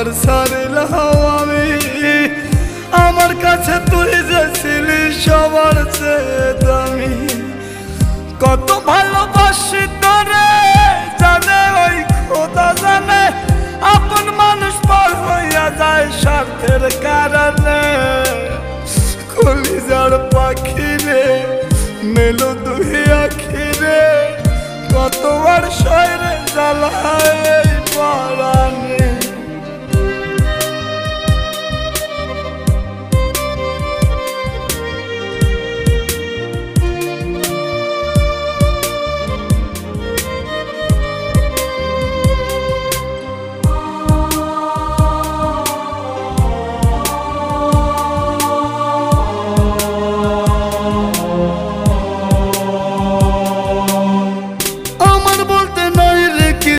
আমার ছাড়লাম আমি। আমার কাছে তুই যে ছিলি সবার চেয়ে দামি। কত ভালোবাসি তোরে জানে ওই খোদা জানে, আপন মানুষ পর হইয়া যায় স্বার্থের কারণে। কলিজার পাখি রে মেলো দুই আখি রে, কত আর শয়রে জ্বালায়